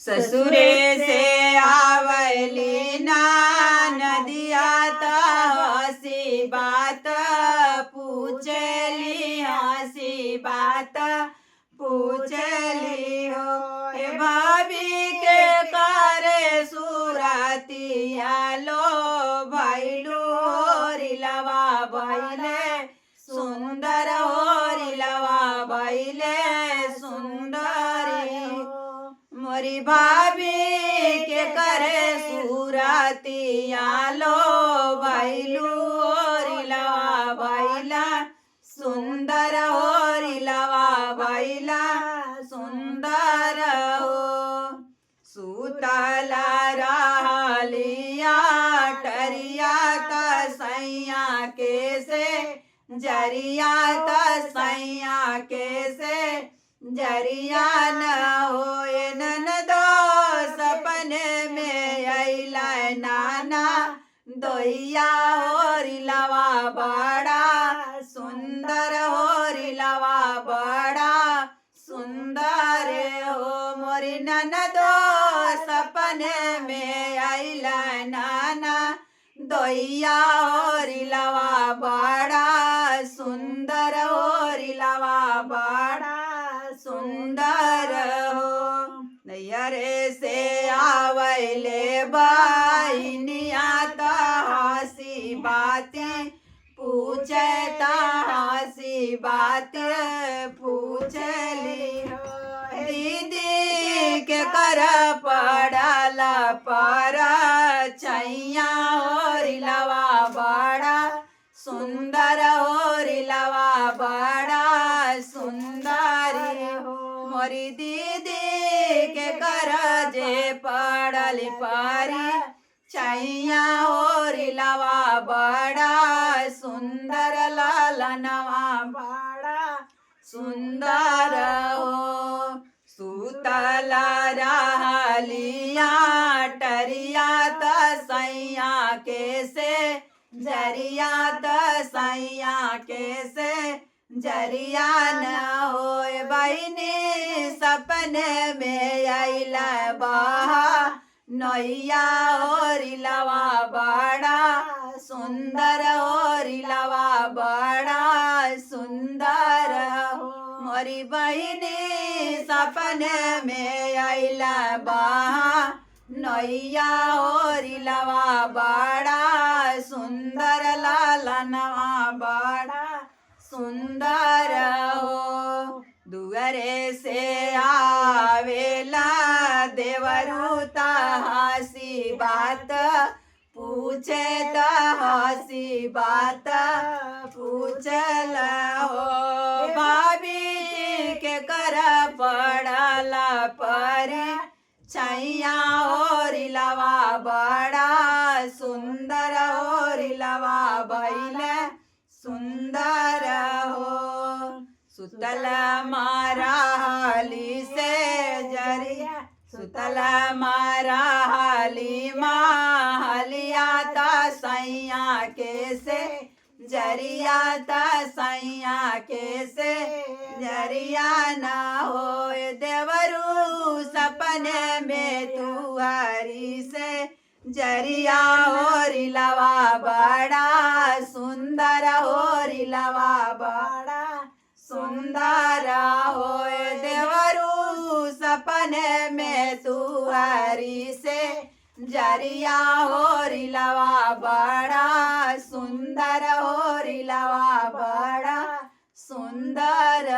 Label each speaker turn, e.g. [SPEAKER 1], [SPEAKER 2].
[SPEAKER 1] ससुरे से आवली ना नदिया त हसी बात पूछली, हसी बात पूछली हो। हे भाभी के करे सुरतिया लो भैलू होरिलवा भैले सुंदर, होरिलवा भैले सुंदरी हो। मोरी भाभी के करे सुरतिया लो भैलू होरिलवा भैला सुंदर, होरिलवा भैला सुंदर हो। सुतला रहलिया टरिया तसैया के से जरिया, तसैया के से जरिया न होए ननदो सपने में अइला नाना दोइया होरिलवा बड़ा सुंदर, होरिलवा बड़ा सुंदर हो। मोरी ननदो सपने में अइला नाना दोइया होरिलवा बड़ा सुंदर, होरिलवा बड़ा सुंदर हो। नैयरे से आवैले बहिनिया त हसी बाती पूछे त हसी बात पूछली हो। दीदी के कर पड़ल पर छैया होरिलवा बड़ा सुंदर, होरिलवा बड़ा सुंदरी हो। मोरी दीदी के कर जे पड़ल परी छैया होरिलवा बड़ा सुंदर, लालनवा बड़ा सुंदर हो। सुतला रहलिया टरिया तसैया के से जरिया, तसैया के से जरिया न होए। बहिनी सपने में अइला बहा नैया होरिलवा बड़ा सुंदर, होरिलवा बड़ा सुंदर हो। मोरी बहिनी सपने में अइला बहा नैया होरिलवा बड़ा सुंदर, लालनवा बड़ा सुंदर हो। दुअरे से आवेला देवरू त हसी बात पूछे त हसी बात पूछल हो। भाभी के कर पड़ल परी छैया होरिलवा बड़ा सुंदर, होरिलवा भैले सुंदर हो। सुतल मारहली से जरिया, सुतल मारहली महलिया तसैया के से जरिया, तसैया के से जरिया न होए। देवरू सपने में तुहरी से जरिया होरिलवा बड़ा सुंदर, होरिलवा बड़ा सुंदर होए। देवरू सपने में तुहरी से जरिया होरिलवा बड़ा सुंदर, होरिलवा बड़ा सुंदर